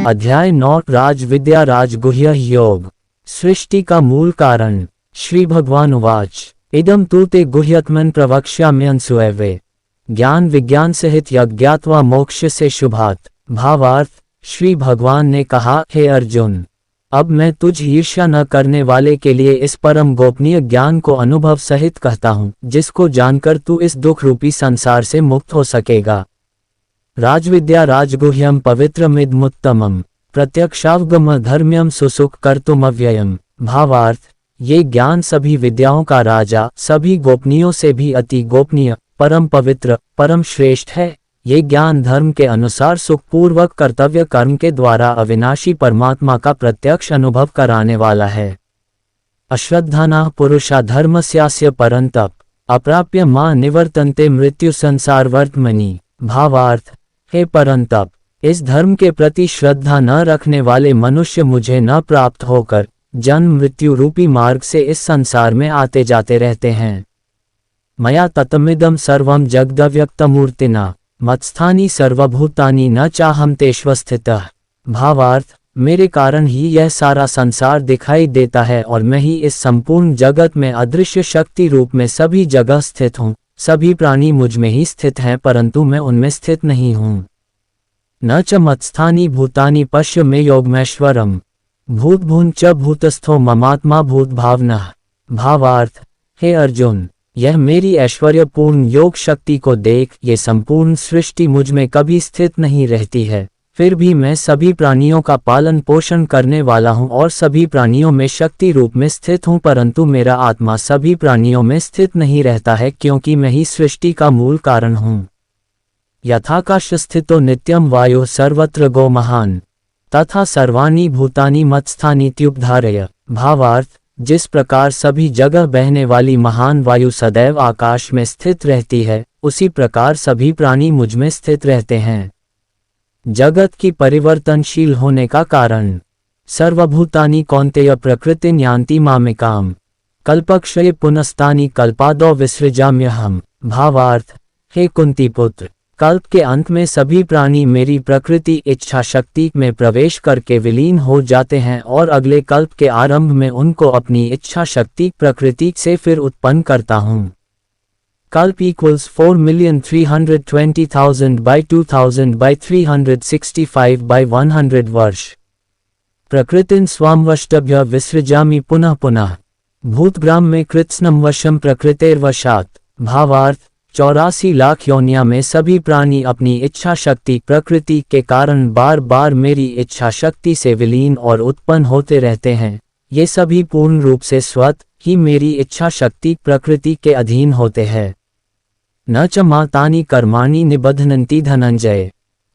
अध्याय 9 राज विद्या राजगुह्य योग। सृष्टि का मूल कारण। श्री भगवान उवाच इदं तु ते गुह्यत्मन् प्रवक्ष्याम्यंसुएवे ज्ञान विज्ञान सहित यज्ञात्वा मोक्ष से शुभात। भावार्थ। श्री भगवान ने कहा, हे अर्जुन, अब मैं तुझ ईर्ष्या न करने वाले के लिए इस परम गोपनीय ज्ञान को अनुभव सहित कहता हूँ, जिसको जानकर तू इस दुख रूपी संसार से मुक्त हो सकेगा। राजविद्या राजगुह्यम पवित्रमिदमुत्तमम् प्रत्यक्षावगम धर्म्यम सुसुख कर्तुमव्ययम्। भावार्थ। ये ज्ञान सभी विद्याओं का राजा, सभी गोपनीयों से भी अति गोपनीय, परम पवित्र, परम श्रेष्ठ है। ये ज्ञान धर्म के अनुसार सुखपूर्वक कर्तव्य कर्म के द्वारा अविनाशी परमात्मा का प्रत्यक्ष अनुभव कराने वाला है। अश्रद्धानाः पुरुषा धर्मस्यास्य परन्तप अप्राप्य मा निवर्तन्ते मृत्यु संसारवर्त्मनि। भावार्थ। हे परंतप, इस धर्म के प्रति श्रद्धा न रखने वाले मनुष्य मुझे न प्राप्त होकर जन्म मृत्यु रूपी मार्ग से इस संसार में आते जाते रहते हैं। मया ततमिदं सर्वं जगदव्यक्तमूर्तिना मत्स्थानि सर्वभूतानि न चाहम तेष्वस्थितः। भावार्थ। मेरे कारण ही यह सारा संसार दिखाई देता है और मैं ही इस संपूर्ण जगत में अदृश्य शक्ति रूप में सभी जगह स्थित हूँ। सभी प्राणी मुझ में ही स्थित हैं, परंतु मैं उनमें स्थित नहीं हूँ। न च मत्स्थानि भूतानि पश्य मे योगमेश्वरम भूतभून च भूतस्थो ममात्मा भूत भावनः। भावार्थ। हे अर्जुन, यह मेरी ऐश्वर्यपूर्ण योग शक्ति को देख, ये संपूर्ण सृष्टि मुझ में कभी स्थित नहीं रहती है, फिर भी मैं सभी प्राणियों का पालन पोषण करने वाला हूँ और सभी प्राणियों में शक्ति रूप में स्थित हूँ, परंतु मेरा आत्मा सभी प्राणियों में स्थित नहीं रहता है, क्योंकि मैं ही सृष्टि का मूल कारण हूँ। यथाकाश स्थितो नित्यम वायु सर्वत्र गो महान तथा सर्वाणि भूतानि मत्स्थानीत्युपधारय। भावार्थ। जिस प्रकार सभी जगह बहने वाली महान वायु सदैव आकाश में स्थित रहती है, उसी प्रकार सभी प्राणी मुझ में स्थित रहते हैं। जगत की परिवर्तनशील होने का कारण। सर्वभूतानि कौन्तेय प्रकृतिं यान्ति मामेकाम् कल्पक्षये पुनस्तानि कल्पादौ विसृजाम्यहम्। भावार्थ। हे कुंती पुत्र, कल्प के अंत में सभी प्राणी मेरी प्रकृति इच्छा शक्ति में प्रवेश करके विलीन हो जाते हैं और अगले कल्प के आरंभ में उनको अपनी इच्छा शक्ति प्रकृति से फिर उत्पन्न करता हूँ। कल्प इक्वल्स 4,320,000 by 2000 by 365 by 100 वर्ष। प्रकृतिं स्वामवष्टभ्य विसृजामि पुनः पुनः भूतग्राम में कृत्स्नम वशम प्रकृतेर्वशात्। भावार्थ। 84 लाख योनिया में सभी प्राणी अपनी इच्छा शक्ति प्रकृति के कारण बार बार मेरी इच्छा शक्ति से विलीन और उत्पन्न होते रहते हैं। ये सभी पूर्ण रूप से स्वतः ही मेरी इच्छा शक्ति प्रकृति के अधीन होते हैं। न च मातानि कर्माणि निबध्नन्ति धनंजय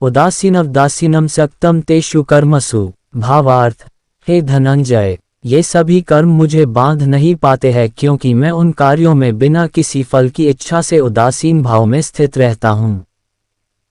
उदासीनवदासीनं सक्तं तेषु कर्मसु। भावार्थ। हे धनंजय, ये सभी कर्म मुझे बांध नहीं पाते हैं, क्योंकि मैं उन कार्यों में बिना किसी फल की इच्छा से उदासीन भाव में स्थित रहता हूँ।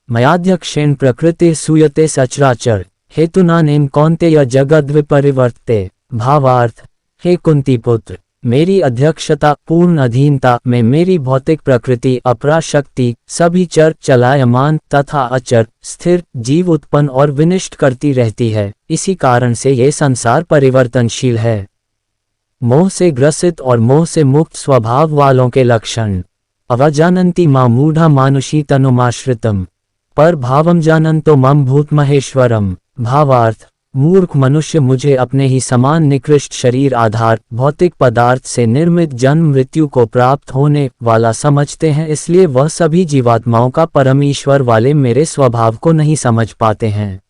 मयाध्यक्षेण प्रकृति सूयते सचराचर हेतुनानेन कौन्तेय जगद्विपरिवर्ते। भावार्थ। हे कुंती पुत्र, मेरी अध्यक्षता पूर्ण अधीनता में मेरी भौतिक प्रकृति अपरा शक्ति सभी चर चलायमान तथा अचर स्थिर जीव उत्पन्न और विनिष्ट करती रहती है। इसी कारण से ये संसार परिवर्तनशील है। मोह से ग्रसित और मोह से मुक्त स्वभाव वालों के लक्षण। अवजानन्ति मां मूढ़ा मानुषी तनुमाश्रितम पर भावम जानन्तो मम भूत महेश्वरम। भावार्थ। मूर्ख मनुष्य मुझे अपने ही समान निकृष्ट शरीर आधार भौतिक पदार्थ से निर्मित जन्म मृत्यु को प्राप्त होने वाला समझते हैं, इसलिए वह सभी जीवात्माओं का परमेश्वर वाले मेरे स्वभाव को नहीं समझ पाते हैं।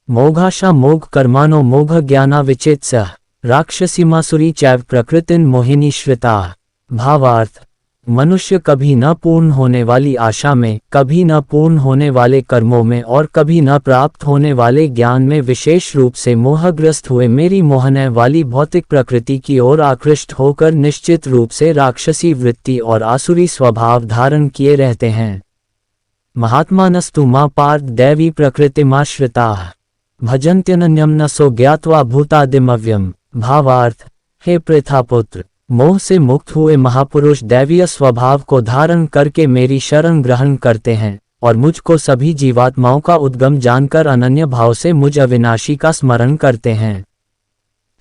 मोघाशा मोघ कर्माणो मोघ ज्ञाना विचेत्स्यः राक्षसीमासुरी चैव प्रकृतिं मोहिनी श्रिताः। भावार्थ। मनुष्य कभी न पूर्ण होने वाली आशा में, कभी न पूर्ण होने वाले कर्मों में और कभी न प्राप्त होने वाले ज्ञान में विशेष रूप से मोहग्रस्त हुए मेरी मोहने वाली भौतिक प्रकृति की ओर आकृष्ट होकर निश्चित रूप से राक्षसी वृत्ति और आसुरी स्वभाव धारण किए रहते हैं। महात्मानस्तु मां पार्थ दैवी प्रकृतिमाश्रिताः भजन्त्यनन्यं न सो ज्ञात्वा भूतादिमव्यम्। भावार्थ। हे पृथापुत्र, मोह से मुक्त हुए महापुरुष दैवीय स्वभाव को धारण करके मेरी शरण ग्रहण करते हैं, और मुझको सभी जीवात्माओं का उद्गम जानकर अनन्य भाव से मुझ अविनाशी का स्मरण करते हैं।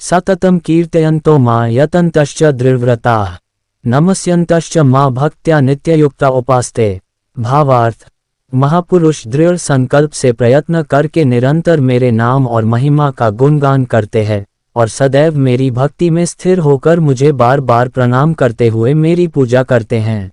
सततम कीर्तयन्तो मां यतन्तश्च दृढ़व्रताः नमस्यन्तश्च मां भक्त्या नित्ययुक्ता उपास्ते। भावार्थ, महापुरुष दृढ़ संकल्प से प्रयत्न करके निरंतर मेरे नाम और महिमा का गुणगान करते हैं और सदैव मेरी भक्ति में स्थिर होकर मुझे बार बार प्रणाम करते हुए मेरी पूजा करते हैं।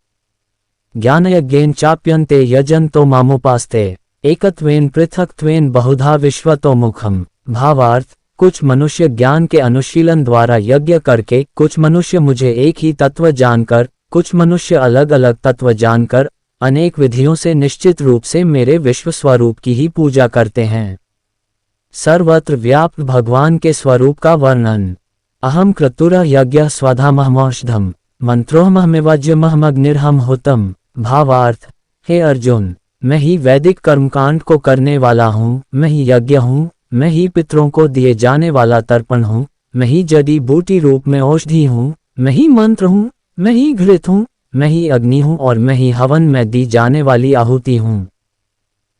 ज्ञानयज्ञेन चाप्यन्ते यजन्तो मामुपास्ते एकत्वेन पृथक्त्वेन बहुधा विश्वतो मुखम। भावार्थ, कुछ मनुष्य ज्ञान के अनुशीलन द्वारा यज्ञ करके, कुछ मनुष्य मुझे एक ही तत्व जानकर, कुछ मनुष्य अलग अलग तत्व जानकर अनेक विधियों से निश्चित रूप से मेरे विश्व स्वरूप की ही पूजा करते हैं। सर्वत्र व्याप्त भगवान के स्वरूप का वर्णन। अहम क्रतुरः यज्ञः स्वधामहमौषधम् मंत्रोहमहमेवाज्यमहमग्निर्हम होतम। भावार्थ, हे अर्जुन, मैं ही वैदिक कर्मकांड को करने वाला हूँ, मैं ही यज्ञ हूँ, मैं ही पितरों को दिए जाने वाला तर्पण हूँ, मैं ही जड़ी बूटी रूप में औषधि हूँ, मैं ही मंत्र हूँ, मैं ही घृत हूँ, मैं ही अग्नि हूँ और मैं ही हवन में दी जाने वाली आहुति हूँ।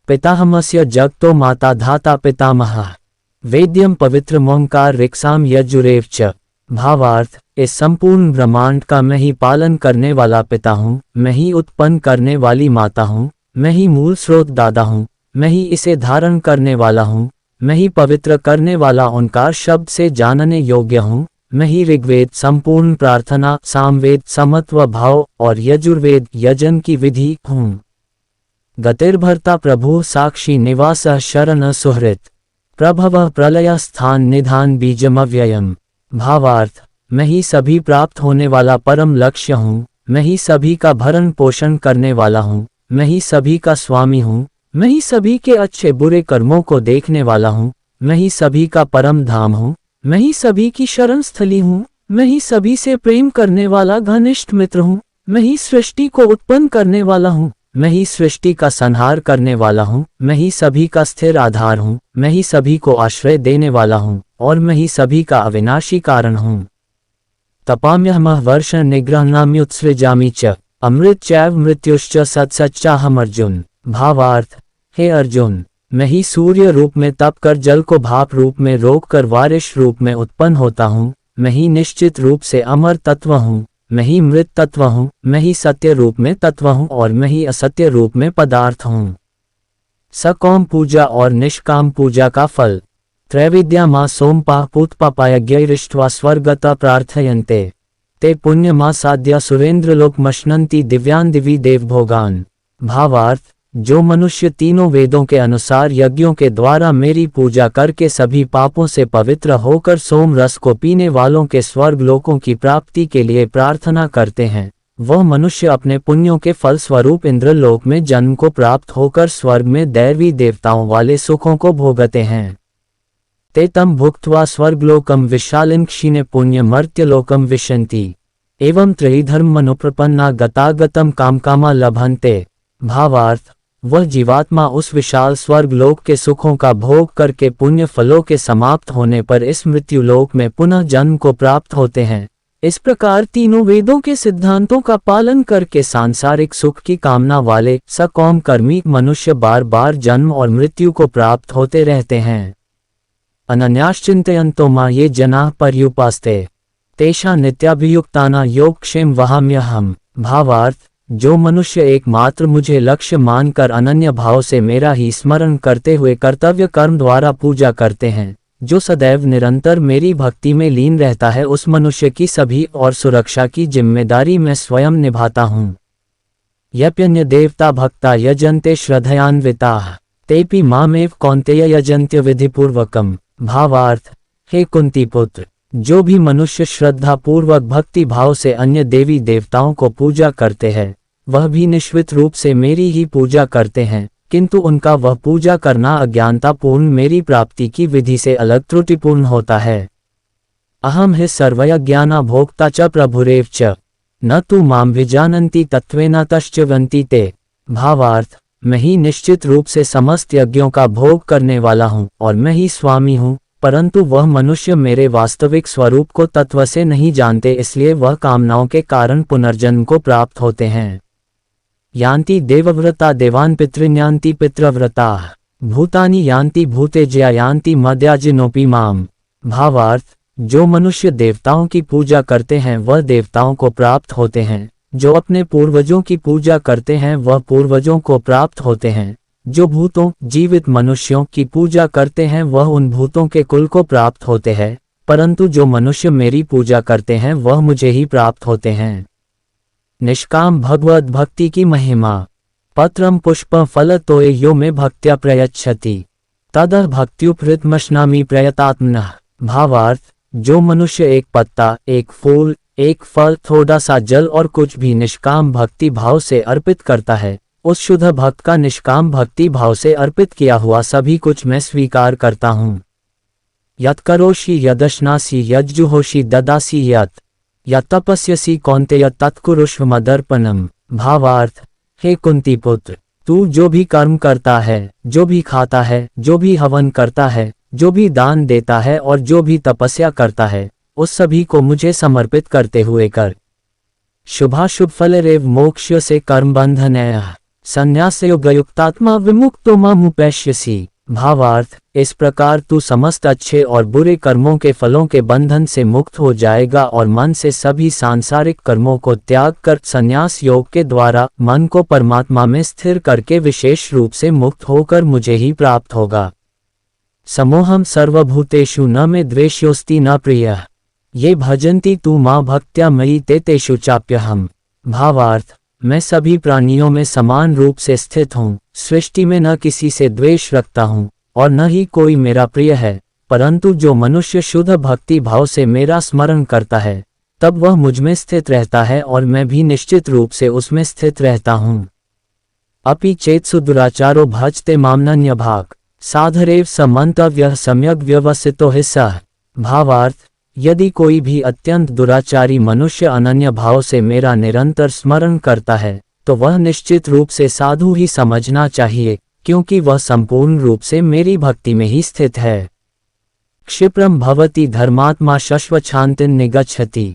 पिताहमस्य जगतो माता धाता पितामहः वेद्यम पवित्र मोंकार ऋक्साम यजुरेव च। भावार्थ, इस संपूर्ण ब्रह्मांड का मैं ही पालन करने वाला पिता हूँ, मैं ही उत्पन्न करने वाली माता हूँ, मैं ही मूल स्रोत दादा हूँ, मैं ही इसे धारण करने वाला हूँ, मैं ही पवित्र करने वाला ओंकार शब्द से जानने योग्य हूँ, मैं ही ऋग्वेद संपूर्ण प्रार्थना, सामवेद समत्व भाव और यजुर्वेद यजन की विधि हूँ। गतिर्भर्ता प्रभु साक्षी निवास शरण सुहृत प्रभव प्रलय स्थान निधान बीजमव्ययम्। भावार्थ, मैं ही सभी प्राप्त होने वाला परम लक्ष्य हूँ, मैं ही सभी का भरण पोषण करने वाला हूँ, मैं ही सभी का स्वामी हूँ, मैं ही सभी के अच्छे बुरे कर्मों को देखने वाला हूँ, मैं ही सभी का परम धाम हूँ, मैं ही सभी की शरण स्थली हूँ, मैं ही सभी से प्रेम करने वाला घनिष्ठ मित्र हूँ, मैं ही सृष्टि को उत्पन्न करने वाला हूँ, मैं ही सृष्टि का संहार करने वाला हूँ, मैं ही सभी का स्थिर आधार हूँ, मैं ही सभी को आश्रय देने वाला हूँ और मैं ही सभी का अविनाशी कारण हूँ। तपाम्यहमः वर्ष निग्रहणाम्युत्सृजामि च अमृत चैव मृत्युश्च सत्सच्चाहम् अर्जुन। भावार्थ, हे अर्जुन, मैं ही सूर्य रूप में तप कर जल को भाप रूप में रोक कर वारिश रूप में उत्पन्न होता हूँ, मैं ही निश्चित रूप से अमर तत्व हूँ, मैं ही मृत तत्व हूँ, मैं ही सत्य रूप में तत्व हूँ और मैं ही असत्य रूप में पदार्थ हूँ। सकौम पूजा और निष्काम पूजा का फल। त्रैविद्या मां सोमपाः पूतपापायज्ञैरिष्ट्वा स्वर्गता प्रार्थयन्ते ते पुण्यमा साध्या सुरेंद्रलोक मश्नन्ति दिव्यान दिवी देवभोगान। भावार्थ, जो मनुष्य तीनों वेदों के अनुसार यज्ञों के द्वारा मेरी पूजा करके सभी पापों से पवित्र होकर सोम रस को पीने वालों के स्वर्ग लोकों की प्राप्ति के लिए प्रार्थना करते हैं, वह मनुष्य अपने पुण्यों के फल स्वरूप इंद्रलोक में जन्म को प्राप्त होकर स्वर्ग में दैवी देवताओं वाले सुखों को भोगते हैं। ते तम भुक्त्वा स्वर्गलोकम विशालिन क्षीणे पुण्य मर्त्यलोकम विशन्ति एवं त्रिधर्म मनुप्रपन्ना गतागतम कामकामा लभन्ते। भावार्थ, वह जीवात्मा उस विशाल स्वर्ग लोक के सुखों का भोग करके पुण्य फलों के समाप्त होने पर इस मृत्यु लोक में पुनः जन्म को प्राप्त होते हैं। इस प्रकार तीनों वेदों के सिद्धांतों का पालन करके सांसारिक सुख की कामना वाले सकौम कर्मी मनुष्य बार बार जन्म और मृत्यु को प्राप्त होते रहते हैं। अनन्याश्चिन्तयन्तो मां ये जनाः पर्युपास्ते तेषां नित्याभियुक्तानां योगक्षेम वहाम्यहम्। भावार्थ, जो मनुष्य एकमात्र मुझे लक्ष्य मानकर अनन्य भाव से मेरा ही स्मरण करते हुए कर्तव्य कर्म द्वारा पूजा करते हैं, जो सदैव निरंतर मेरी भक्ति में लीन रहता है, उस मनुष्य की सभी और सुरक्षा की जिम्मेदारी मैं स्वयं निभाता हूँ। यप्यन्य देवता भक्ता यजन्ते श्रद्धयान्विताः तेपि मामेव कौन्तेय यजन्त्य विधिपूर्वकम्। भावार्थ, हे कुंती पुत्र, जो भी मनुष्य श्रद्धा पूर्वक भक्ति भाव से अन्य देवी देवताओं को पूजा करते हैं, वह भी निश्चित रूप से मेरी ही पूजा करते हैं, किंतु उनका वह पूजा करना अज्ञानतापूर्ण मेरी प्राप्ति की विधि से अलग त्रुटिपूर्ण होता है। अहम हि सर्वयज्ञाना भोक्ता च प्रभुरेव च न तु माम विजानन्ति तत्त्वेन तश्चवन्ति ते। भावार्थ, मैं ही निश्चित रूप से समस्त यज्ञों का भोग करने वाला हूँ और मैं ही स्वामी हूँ, परंतु वह मनुष्य मेरे वास्तविक स्वरूप को तत्व से नहीं जानते, इसलिए वह कामनाओं के कारण पुनर्जन्म को प्राप्त होते हैं। यान्ति देवव्रता देवान् पितृन्यान्ति पितृव्रताः भूतानि यान्ति भूतेज्या यान्ति मद्याजिनोपि माम। भावार्थ, जो मनुष्य देवताओं की पूजा करते हैं वह देवताओं को प्राप्त होते हैं, जो अपने पूर्वजों की पूजा करते हैं वह पूर्वजों को प्राप्त होते हैं, जो भूतों जीवित मनुष्यों की पूजा करते हैं वह उन भूतों के कुल को प्राप्त होते हैं, परंतु जो मनुष्य मेरी पूजा करते हैं वह मुझे ही प्राप्त होते हैं। निष्काम भगवत भक्ति की महिमा। पत्रम पुष्पं फलतोय यो मे भक्त्या प्रयच्छति तदः भक्त्युपहृतमश्नामि प्रयतात्मनः। भावार्थ, जो मनुष्य एक पत्ता, एक फूल, एक फल, थोड़ा सा जल और कुछ भी निष्काम भक्ति भाव से अर्पित करता है, उस शुद्ध भक्त का निष्काम भक्ति भाव से अर्पित किया हुआ सभी कुछ मैं स्वीकार करता हूँ। यत्करोषि यदश्नासि यज्जुहोषि ददासि यत्तपस्यसि कौन्तेय तत्कुरुष्व मदर्पणम्। भावार्थ, हे कुंती पुत्र, तू जो भी कर्म करता है, जो भी खाता है, जो भी हवन करता है, जो भी दान देता है और जो भी तपस्या करता है, उस सभी को मुझे समर्पित करते हुए कर। शुभाशुभ फलरेव मोक्ष से कर्म बंधनयः संन्यासयोगयुक्तात्मा विमुक्तो मामुपैष्यसि। भावार्थ, इस प्रकार तू समस्त अच्छे और बुरे कर्मों के फलों के बंधन से मुक्त हो जाएगा और मन से सभी सांसारिक कर्मों को त्याग कर संन्यास योग के द्वारा मन को परमात्मा में स्थिर करके विशेष रूप से मुक्त होकर मुझे ही प्राप्त होगा। समोहम सर्वभूतेषु न मे द्वेष्योस्ति न प्रियः ये भजन्ति तू मां भक्त्या मयि ते तेषु चाप्यहम्। भावार्थ, मैं सभी प्राणियों में समान रूप से स्थित हूँ, सृष्टि में न किसी से द्वेष रखता हूँ और न ही कोई मेरा प्रिय है, परंतु जो मनुष्य शुद्ध भक्ति भाव से मेरा स्मरण करता है तब वह मुझमें स्थित रहता है और मैं भी निश्चित रूप से उसमें स्थित रहता हूँ। अपि चेत्सु दुराचारो भजते मामनन्य भाग साधरेव स मंतव्यः सम्यग् व्यवसितो हि सः। भावार्थ, यदि कोई भी अत्यंत दुराचारी मनुष्य अनन्य भाव से मेरा निरंतर स्मरण करता है तो वह निश्चित रूप से साधु ही समझना चाहिए, क्योंकि वह संपूर्ण रूप से मेरी भक्ति में ही स्थित है। क्षिप्रम भवति धर्मात्मा शश्वच्छान्तिं निगच्छति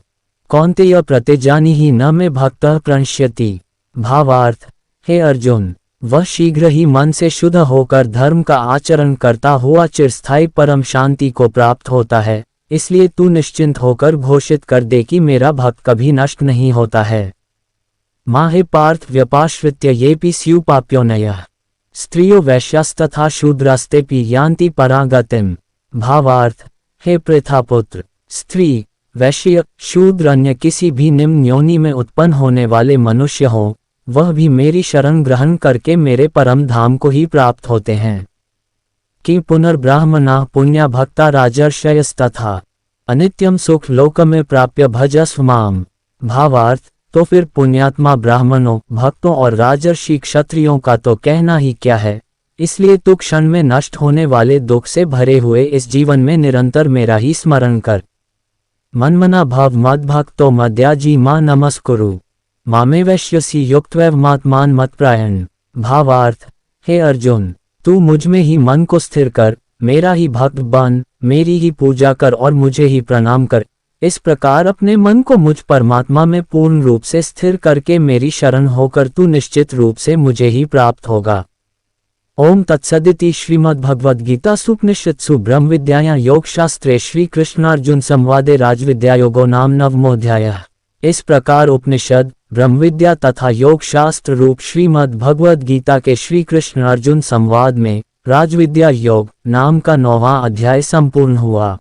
कौन्तेय प्रतिजानी ही न मे भक्तः प्रणश्यति। भावार्थ, हे अर्जुन, वह शीघ्र ही मन से शुद्ध होकर धर्म का आचरण करता हुआ चिरस्थायी परम शांति को प्राप्त होता है, इसलिए तू निश्चिंत होकर घोषित कर दे कि मेरा भक्त कभी नष्ट नहीं होता है। माहे पार्थ व्यपाश्रित्य येपि स्युपाप्योनयः स्त्रियो वैश्यास्तथा शूद्रास्तेपि यान्ति परागतिम्। भावार्थ, हे प्रथापुत्र, स्त्री, वैश्य, शूद्र अन्य किसी भी निम्न योनि में उत्पन्न होने वाले मनुष्य हों, वह भी मेरी शरण ग्रहण करके मेरे परम धाम को ही प्राप्त होते हैं। कि पुनर्ब्राह्मणा पुण्या भक्ता राजर्षयस्तथा अनित्यम सुख लोक में प्राप्य भजस्व माम। भावार्थ, तो फिर पुण्यात्मा ब्राह्मणों, भक्तों और राजर्षि क्षत्रियों का तो कहना ही क्या है, इसलिए तू क्षण में नष्ट होने वाले दुख से भरे हुए इस जीवन में निरंतर मेरा ही स्मरण कर। मनमना भव मद्भक्तो मद्याजी मां नमस्कुरु मामेवैष्यसि युक्त्वैवमात्मान मत्प्रायण। भावार्थ, हे अर्जुन, तू मुझमें ही मन को स्थिर कर, मेरा ही भक्त बन, मेरी ही पूजा कर और मुझे ही प्रणाम कर। इस प्रकार अपने मन को मुझ परमात्मा में पूर्ण रूप से स्थिर करके मेरी शरण होकर तू निश्चित रूप से मुझे ही प्राप्त होगा। ओम तत्सदिति श्रीमद्भगवद्गीतासु उपनिषत्सु ब्रह्मविद्यायां योगशास्त्रे श्री कृष्णार्जुन संवादे राजविद्यायोगो नाम नवमोऽध्यायः। इस प्रकार उपनिषद, ब्रह्मविद्या तथा योग शास्त्र रूप श्रीमद् भगवद गीता के श्री कृष्ण अर्जुन संवाद में राजविद्या योग नाम का 9वां अध्याय संपूर्ण हुआ।